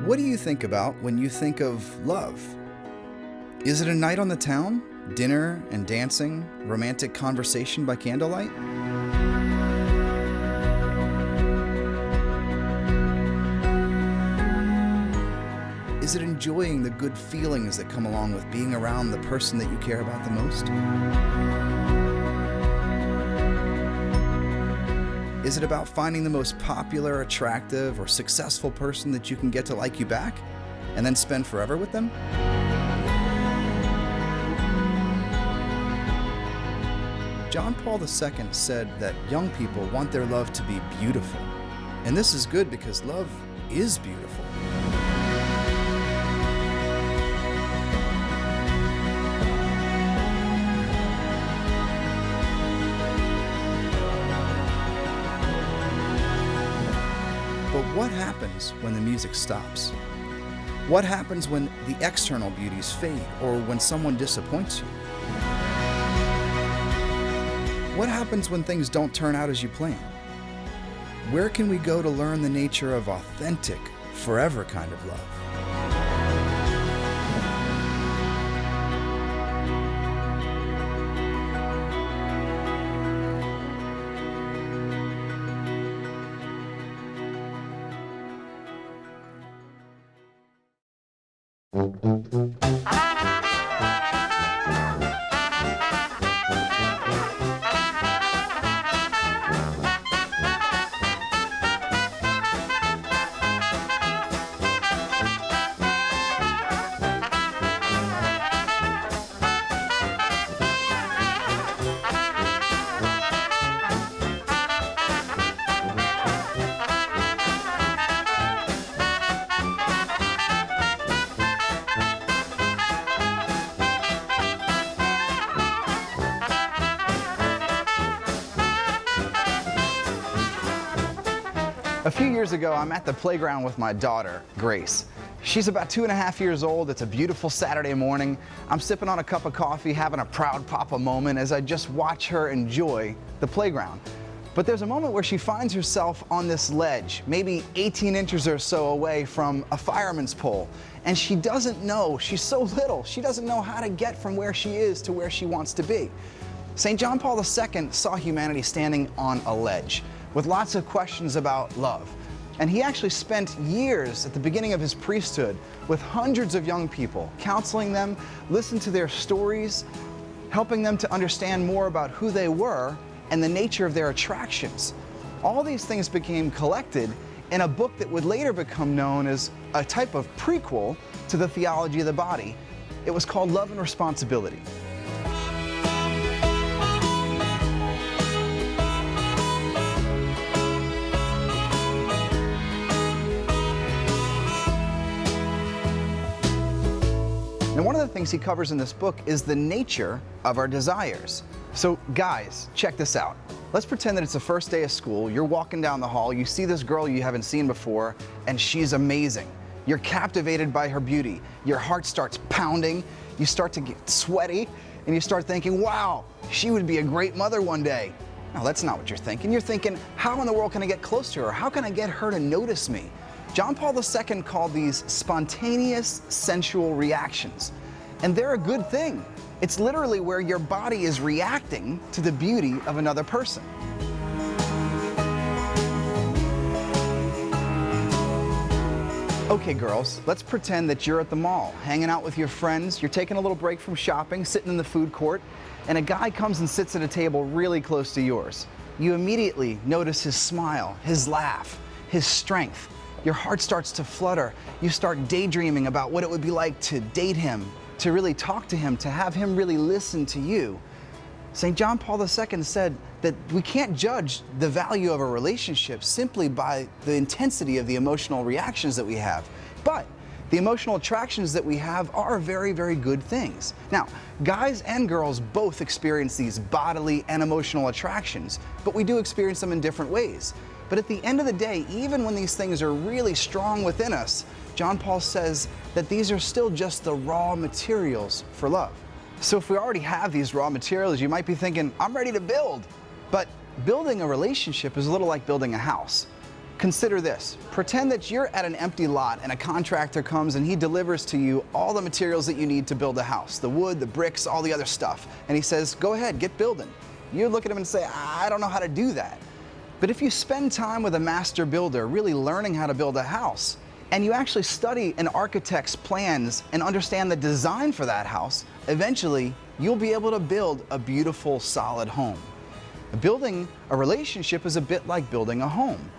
What do you think about when you think of love? Is it a night on the town, dinner and dancing, romantic conversation by candlelight? Is it enjoying the good feelings that come along with being around the person that you care about the most? Is it about finding the most popular, attractive, or successful person that you can get to like you back and then spend forever with them? John Paul II said that young people want their love to be beautiful. And this is good because love is beautiful. But what happens when the music stops? What happens when the external beauties fade or when someone disappoints you? What happens when things don't turn out as you plan? Where can we go to learn the nature of authentic, forever kind of love? A few years ago, I'm at the playground with my daughter, Grace. She's about 2.5 years old. It's a beautiful Saturday morning. I'm sipping on a cup of coffee, having a proud papa moment as I just watch her enjoy the playground. But there's a moment where she finds herself on this ledge, maybe 18 inches or so away from a fireman's pole. And she doesn't know, she's so little, she doesn't know how to get from where she is to where she wants to be. St. John Paul II saw humanity standing on a ledge with lots of questions about love. And he actually spent years at the beginning of his priesthood with hundreds of young people, counseling them, listening to their stories, helping them to understand more about who they were and the nature of their attractions. All these things became collected in a book that would later become known as a type of prequel to the theology of the body. It was called Love and Responsibility. And one of the things he covers in this book is the nature of our desires. So guys, check this out. Let's pretend that it's the first day of school. You're walking down the hall, you see this girl you haven't seen before, and she's amazing. You're captivated by her beauty. Your heart starts pounding, you start to get sweaty, and you start thinking, wow, she would be a great mother one day. No, that's not what you're thinking. You're thinking, how in the world can I get close to her? How can I get her to notice me? John Paul II called these spontaneous sensual reactions. And they're a good thing. It's literally where your body is reacting to the beauty of another person. Okay, girls, let's pretend that you're at the mall, hanging out with your friends, you're taking a little break from shopping, sitting in the food court, and a guy comes and sits at a table really close to yours. You immediately notice his smile, his laugh, his strength. Your heart starts to flutter. You start daydreaming about what it would be like to date him, to really talk to him, to have him really listen to you. St. John Paul II said that we can't judge the value of a relationship simply by the intensity of the emotional reactions that we have. But the emotional attractions that we have are very, very good things. Now, guys and girls both experience these bodily and emotional attractions, but we do experience them in different ways. But at the end of the day, even when these things are really strong within us, John Paul says that these are still just the raw materials for love. So if we already have these raw materials, you might be thinking, I'm ready to build. But building a relationship is a little like building a house. Consider this. Pretend that you're at an empty lot and a contractor comes and he delivers to you all the materials that you need to build a house, the wood, the bricks, all the other stuff. And he says, go ahead, get building. You look at him and say, I don't know how to do that. But if you spend time with a master builder, really learning how to build a house, and you actually study an architect's plans and understand the design for that house, eventually you'll be able to build a beautiful, solid home. Building a relationship is a bit like building a home.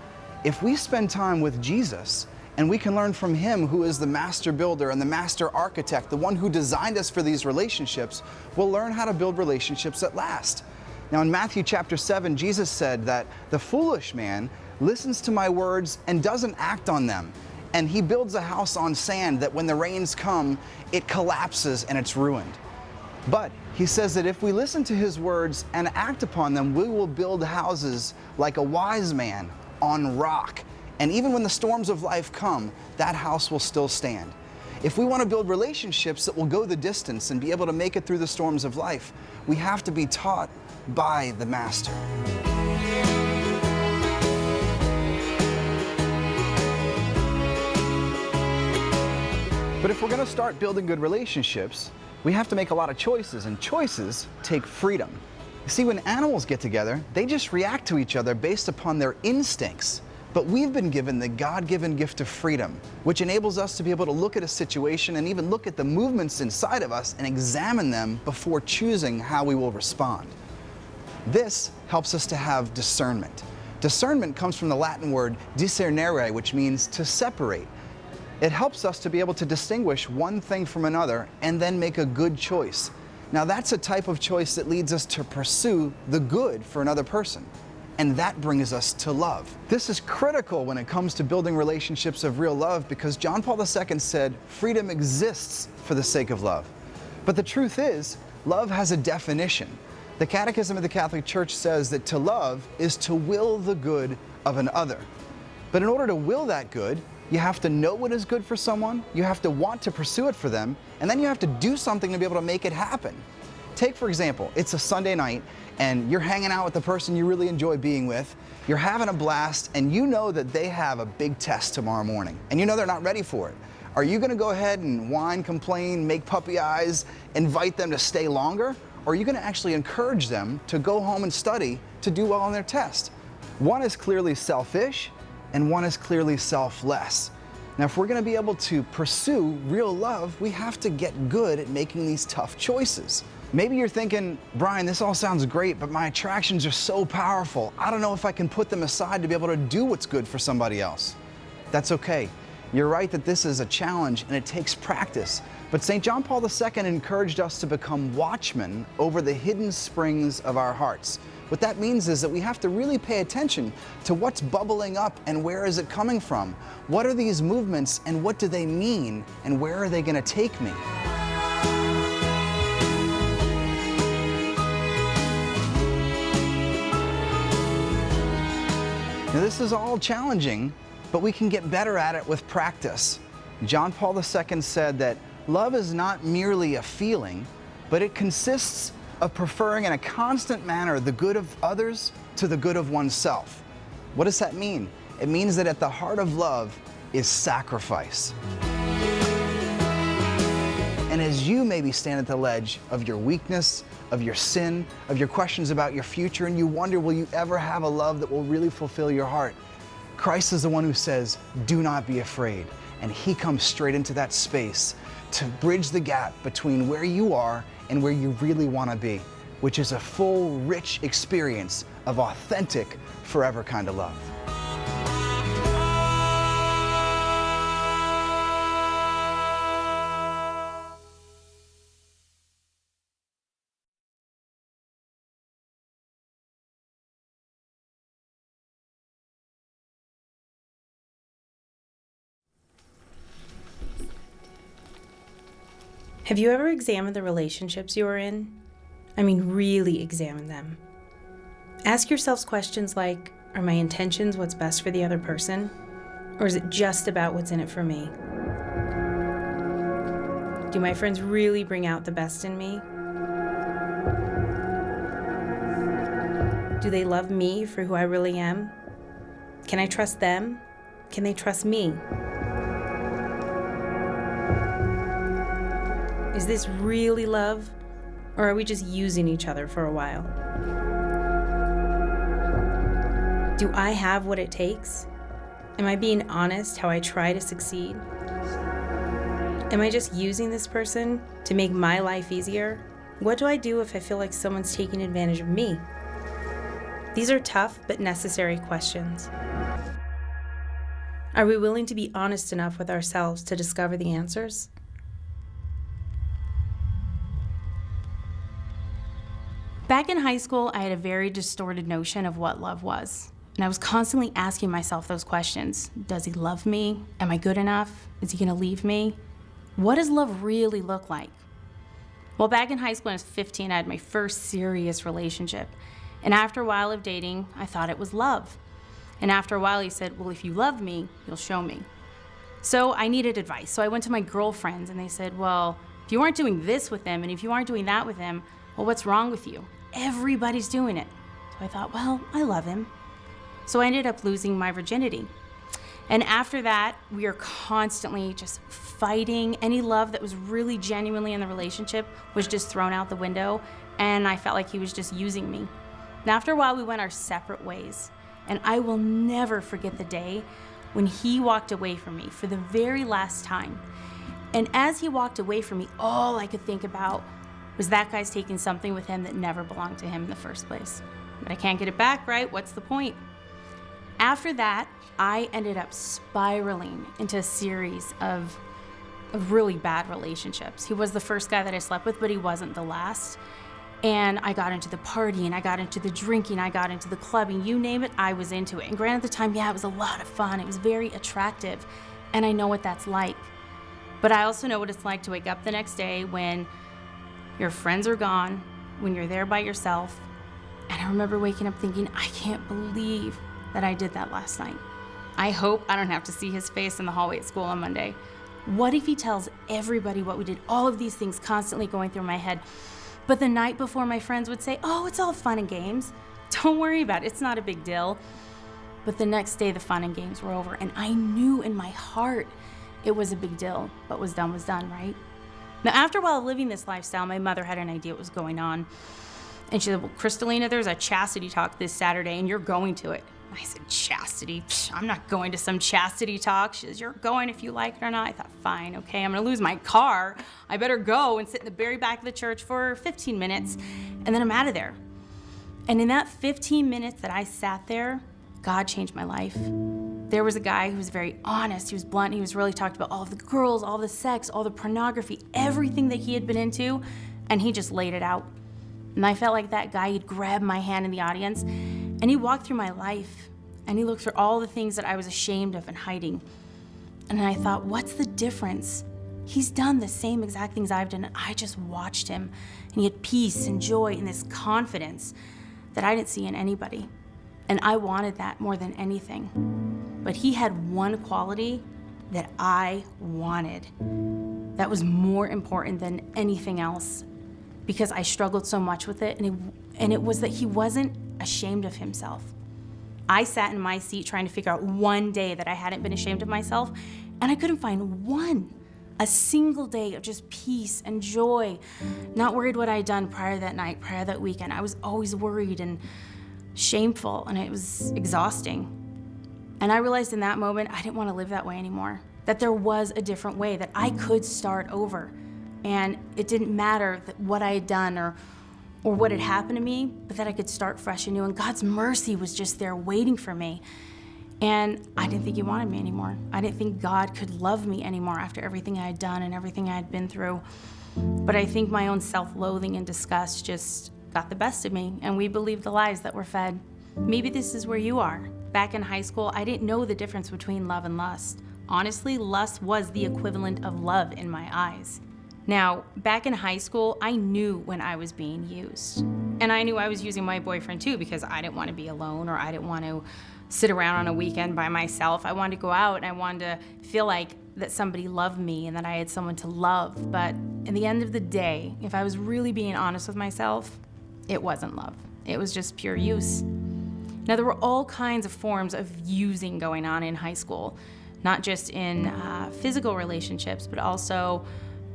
If we spend time with Jesus and we can learn from him, who is the master builder and the master architect, the one who designed us for these relationships, we'll learn how to build relationships that last. Now in Matthew chapter 7, Jesus said that the foolish man listens to my words and doesn't act on them. And he builds a house on sand that when the rains come, it collapses and it's ruined. But he says that if we listen to his words and act upon them, we will build houses like a wise man on rock. And even when the storms of life come, that house will still stand. If we want to build relationships that will go the distance and be able to make it through the storms of life, we have to be taught by the master. But if we're going to start building good relationships, we have to make a lot of choices, and choices take freedom. You see, when animals get together, they just react to each other based upon their instincts. But we've been given the God-given gift of freedom, which enables us to be able to look at a situation and even look at the movements inside of us and examine them before choosing how we will respond. This helps us to have discernment. Discernment comes from the Latin word discernere, which means to separate. It helps us to be able to distinguish one thing from another and then make a good choice. Now that's a type of choice that leads us to pursue the good for another person. And that brings us to love. This is critical when it comes to building relationships of real love, because John Paul II said, freedom exists for the sake of love. But the truth is, love has a definition. The Catechism of the Catholic Church says that to love is to will the good of another. But in order to will that good, you have to know what is good for someone, you have to want to pursue it for them, and then you have to do something to be able to make it happen. Take, for example, it's a Sunday night and you're hanging out with the person you really enjoy being with, you're having a blast, and you know that they have a big test tomorrow morning, and you know they're not ready for it. Are you going to go ahead and whine, complain, make puppy eyes, invite them to stay longer? Or are you going to actually encourage them to go home and study to do well on their test? One is clearly selfish, and one is clearly selfless. Now, if we're going to be able to pursue real love, we have to get good at making these tough choices. Maybe you're thinking, Brian, this all sounds great, but my attractions are so powerful. I don't know if I can put them aside to be able to do what's good for somebody else. That's okay. You're right that this is a challenge and it takes practice. But St. John Paul II encouraged us to become watchmen over the hidden springs of our hearts. What that means is that we have to really pay attention to what's bubbling up and where is it coming from. What are these movements and what do they mean and where are they going to take me? Now, this is all challenging, but we can get better at it with practice. John Paul II said that love is not merely a feeling, but it consists of preferring in a constant manner the good of others to the good of oneself. What does that mean? It means that at the heart of love is sacrifice. And as you maybe stand at the ledge of your weakness, of your sin, of your questions about your future, and you wonder, will you ever have a love that will really fulfill your heart? Christ is the one who says, do not be afraid. And he comes straight into that space to bridge the gap between where you are and where you really want to be, which is a full, rich experience of authentic, forever kind of love. Have you ever examined the relationships you are in? I mean, really examine them. Ask yourselves questions like, are my intentions what's best for the other person? Or is it just about what's in it for me? Do my friends really bring out the best in me? Do they love me for who I really am? Can I trust them? Can they trust me? Is this really love? Or are we just using each other for a while? Do I have what it takes? Am I being honest how I try to succeed? Am I just using this person to make my life easier? What do I do if I feel like someone's taking advantage of me? These are tough but necessary questions. Are we willing to be honest enough with ourselves to discover the answers? Back in high school, I had a very distorted notion of what love was. And I was constantly asking myself those questions. Does he love me? Am I good enough? Is he gonna leave me? What does love really look like? Well, back in high school when I was 15, I had my first serious relationship. And after a while of dating, I thought it was love. And after a while, he said, well, if you love me, you'll show me. So I needed advice. So I went to my girlfriends and they said, well, if you aren't doing this with him and if you aren't doing that with him, well, what's wrong with you? Everybody's doing it. So I thought, well, I love him. So I ended up losing my virginity. And after that, we are constantly just fighting. Any love that was really genuinely in the relationship was just thrown out the window. And I felt like he was just using me. And after a while, we went our separate ways. And I will never forget the day when he walked away from me for the very last time. And as he walked away from me, all I could think about was that guy's taking something with him that never belonged to him in the first place. But I can't get it back, right? What's the point? After that, I ended up spiraling into a series of really bad relationships. He was the first guy that I slept with, but he wasn't the last. And I got into the partying, I got into the drinking, I got into the clubbing, you name it, I was into it. And granted, at the time, yeah, it was a lot of fun. It was very attractive, and I know what that's like. But I also know what it's like to wake up the next day when your friends are gone, when you're there by yourself. And I remember waking up thinking, I can't believe that I did that last night. I hope I don't have to see his face in the hallway at school on Monday. What if he tells everybody what we did? All of these things constantly going through my head. But the night before, my friends would say, oh, it's all fun and games. Don't worry about it, it's not a big deal. But the next day, the fun and games were over. And I knew in my heart it was a big deal. What was done, right? Now, after a while of living this lifestyle, my mother had an idea what was going on. And she said, well, Kristalina, there's a chastity talk this Saturday, and you're going to it. I said, chastity? Psh, I'm not going to some chastity talk. She says, you're going if you like it or not. I thought, fine, okay, I'm gonna lose my car. I better go and sit in the very back of the church for 15 minutes, and then I'm out of there. And in that 15 minutes that I sat there, God changed my life. There was a guy who was very honest, he was blunt, he was really talked about all of the girls, all the sex, all the pornography, everything that he had been into, and he just laid it out. And I felt like that guy, he'd grab my hand in the audience, and he walked through my life, and he looked through all the things that I was ashamed of and hiding. And I thought, what's the difference? He's done the same exact things I've done, and I just watched him, and he had peace and joy and this confidence that I didn't see in anybody. And I wanted that more than anything. But he had one quality that I wanted that was more important than anything else, because I struggled so much with it, and it was that he wasn't ashamed of himself. I sat in my seat trying to figure out one day that I hadn't been ashamed of myself, and I couldn't find a single day of just peace and joy, not worried what I had done prior that night, prior that weekend. I was always worried and shameful, and it was exhausting. And I realized in that moment, I didn't want to live that way anymore, that there was a different way, that I could start over. And it didn't matter what I had done or what had happened to me, but that I could start fresh and new. And God's mercy was just there waiting for me. And I didn't think he wanted me anymore. I didn't think God could love me anymore after everything I had done and everything I had been through. But I think my own self-loathing and disgust just got the best of me, and we believed the lies that were fed. Maybe this is where you are. Back in high school, I didn't know the difference between love and lust. Honestly, lust was the equivalent of love in my eyes. Now, back in high school, I knew when I was being used. And I knew I was using my boyfriend too, because I didn't want to be alone, or I didn't want to sit around on a weekend by myself. I wanted to go out, and I wanted to feel like that somebody loved me and that I had someone to love. But in the end of the day, if I was really being honest with myself, it wasn't love. It was just pure use. Now, there were all kinds of forms of using going on in high school, not just in physical relationships, but also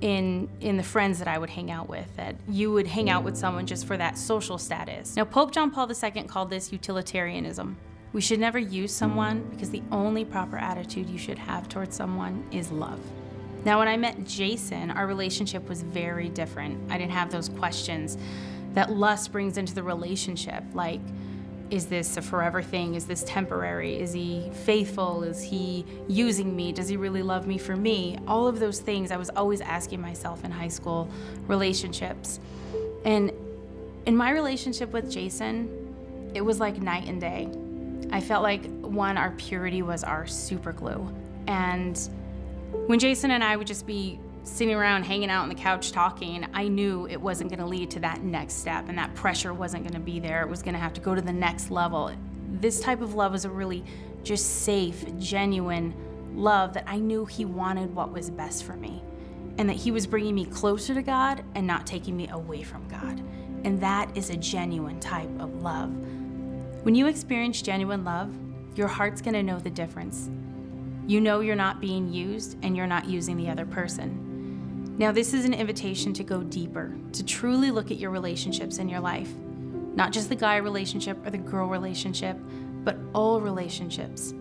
in the friends that I would hang out with, that you would hang out with someone just for that social status. Now, Pope John Paul II called this utilitarianism. We should never use someone because the only proper attitude you should have towards someone is love. Now, when I met Jason, our relationship was very different. I didn't have those questions that lust brings into the relationship, like, is this a forever thing? Is this temporary? Is he faithful? Is he using me? Does he really love me for me? All of those things I was always asking myself in high school relationships. And in my relationship with Jason, it was like night and day. I felt like, one, our purity was our super glue. And when Jason and I would just be sitting around hanging out on the couch talking, I knew it wasn't going to lead to that next step, and that pressure wasn't going to be there. It was going to have to go to the next level. This type of love was a really just safe, genuine love that I knew he wanted what was best for me, and that he was bringing me closer to God and not taking me away from God. And that is a genuine type of love. When you experience genuine love, your heart's going to know the difference. You know you're not being used and you're not using the other person. Now, this is an invitation to go deeper, to truly look at your relationships in your life. Not just the guy relationship or the girl relationship, but all relationships.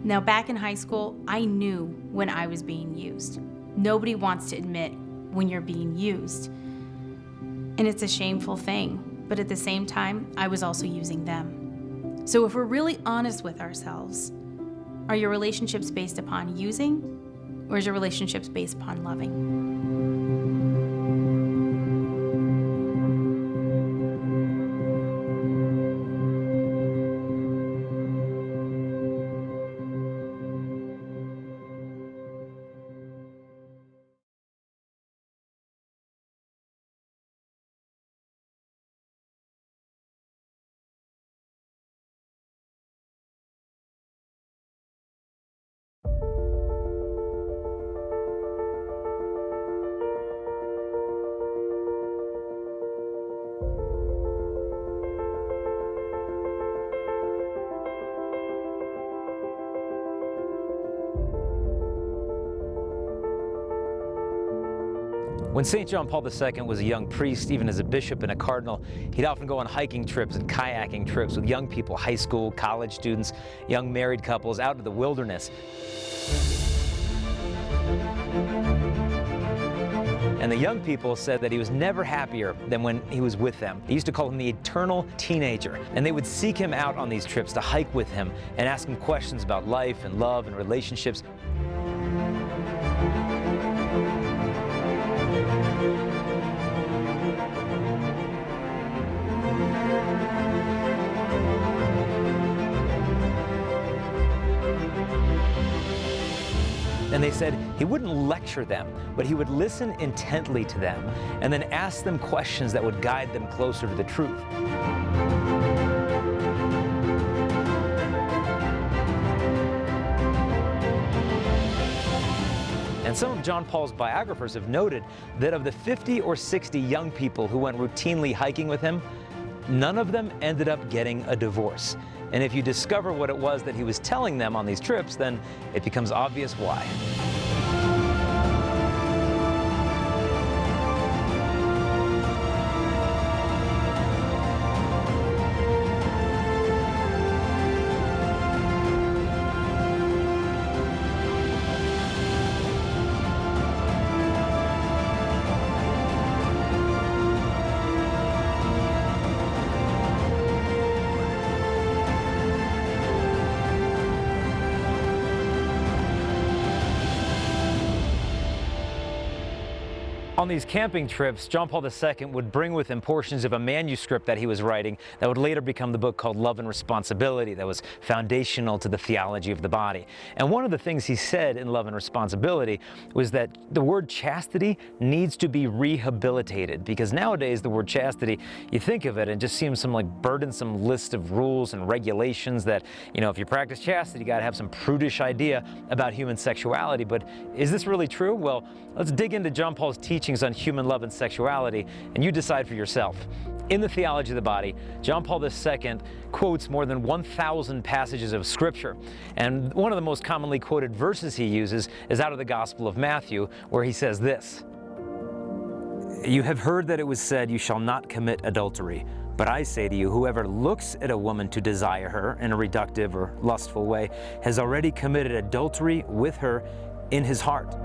Now, back in high school, I knew when I was being used. Nobody wants to admit when you're being used. And it's a shameful thing, but at the same time, I was also using them. So if we're really honest with ourselves, are your relationships based upon using, or is your relationships based upon loving? When St. John Paul II was a young priest, even as a bishop and a cardinal, he'd often go on hiking trips and kayaking trips with young people, high school, college students, young married couples out into the wilderness. And the young people said that he was never happier than when he was with them. They used to call him the eternal teenager. And they would seek him out on these trips to hike with him and ask him questions about life and love and relationships. And they said he wouldn't lecture them, but he would listen intently to them and then ask them questions that would guide them closer to the truth. And some of John Paul's biographers have noted that of the 50 or 60 young people who went routinely hiking with him, none of them ended up getting a divorce. And if you discover what it was that he was telling them on these trips, then it becomes obvious why. On these camping trips, John Paul II would bring with him portions of a manuscript that he was writing that would later become the book called Love and Responsibility that was foundational to the theology of the body. And one of the things he said in Love and Responsibility was that the word chastity needs to be rehabilitated, because nowadays the word chastity, you think of it and it just seems some like burdensome list of rules and regulations that, you know, if you practice chastity, you gotta have some prudish idea about human sexuality. But is this really true? Well, let's dig into John Paul's teaching teachings on human love and sexuality, and you decide for yourself. In the Theology of the Body, John Paul II quotes more than 1,000 passages of Scripture. And one of the most commonly quoted verses he uses is out of the Gospel of Matthew, where he says this: "You have heard that it was said, 'You shall not commit adultery.' But I say to you, whoever looks at a woman to desire her in a reductive or lustful way has already committed adultery with her in his heart."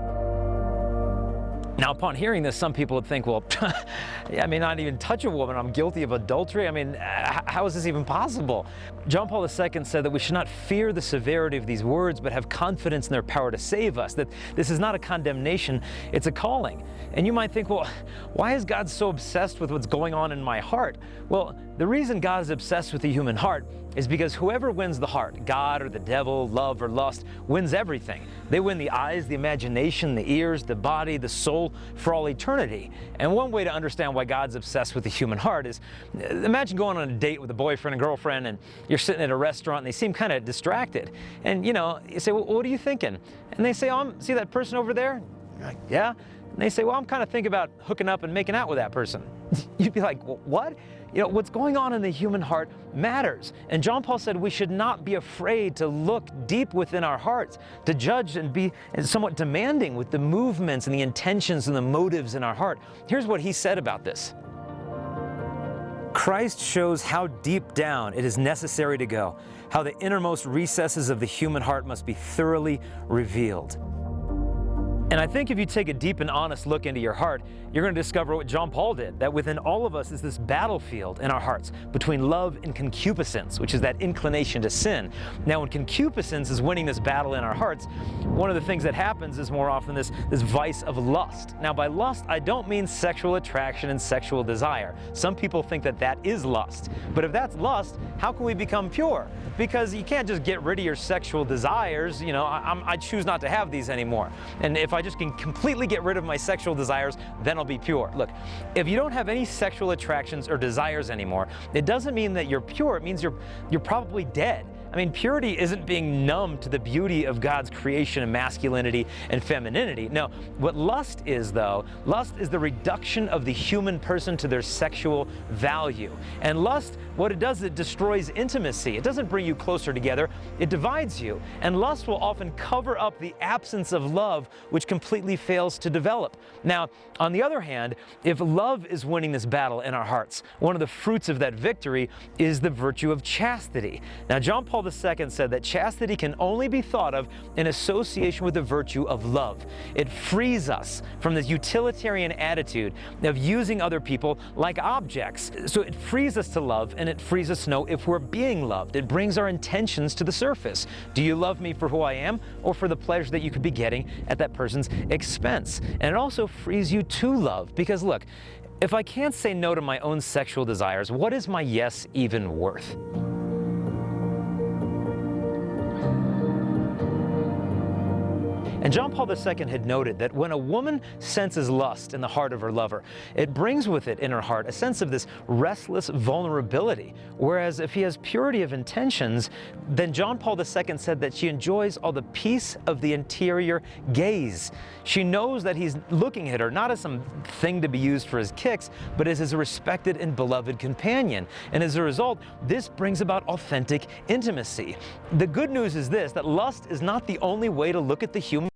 Now, upon hearing this, some people would think, well, I mean, not even touch a woman, I'm guilty of adultery. I mean, how is this even possible? John Paul II said that we should not fear the severity of these words, but have confidence in their power to save us, that this is not a condemnation, it's a calling. And you might think, well, why is God so obsessed with what's going on in my heart? Well, the reason God is obsessed with the human heart is because whoever wins the heart, God or the devil, love or lust, wins everything. They win the eyes, the imagination, the ears, the body, the soul for all eternity. And one way to understand why God's obsessed with the human heart is, imagine going on a date with a boyfriend and girlfriend, and you're sitting at a restaurant and they seem kind of distracted. And you say, well, what are you thinking? And they say, oh, see that person over there? You're like, yeah. And they say, well, I'm kind of thinking about hooking up and making out with that person. You'd be like, well, what? What's going on in the human heart matters. And John Paul said we should not be afraid to look deep within our hearts, to judge and be somewhat demanding with the movements and the intentions and the motives in our heart. Here's what he said about this. Christ shows how deep down it is necessary to go, how the innermost recesses of the human heart must be thoroughly revealed. And I think if you take a deep and honest look into your heart, you're going to discover what John Paul did, that within all of us is this battlefield in our hearts between love and concupiscence, which is that inclination to sin. Now, when concupiscence is winning this battle in our hearts, one of the things that happens is more often this vice of lust. Now, by lust, I don't mean sexual attraction and sexual desire. Some people think that that is lust. But if that's lust, how can we become pure? Because you can't just get rid of your sexual desires. I choose not to have these anymore. And if I just can completely get rid of my sexual desires, then I'll be pure. Look, if you don't have any sexual attractions or desires anymore, it doesn't mean that you're pure. It means you're probably dead. I mean, purity isn't being numb to the beauty of God's creation and masculinity and femininity. No, what lust is, though, lust is the reduction of the human person to their sexual value. And lust, what it does, it destroys intimacy. It doesn't bring you closer together, it divides you. And lust will often cover up the absence of love, which completely fails to develop. Now, on the other hand, if love is winning this battle in our hearts, one of the fruits of that victory is the virtue of chastity. Now, John Paul II said that chastity can only be thought of in association with the virtue of love. It frees us from this utilitarian attitude of using other people like objects. So it frees us to love, and it frees us to know if we're being loved. It brings our intentions to the surface. Do you love me for who I am, or for the pleasure that you could be getting at that person's expense? And it also frees you to love, because look, if I can't say no to my own sexual desires, what is my yes even worth? And John Paul II had noted that when a woman senses lust in the heart of her lover, it brings with it in her heart a sense of this restless vulnerability. Whereas if he has purity of intentions, then John Paul II said that she enjoys all the peace of the interior gaze. She knows that he's looking at her not as some thing to be used for his kicks, but as his respected and beloved companion. And as a result, this brings about authentic intimacy. The good news is this, that lust is not the only way to look at the human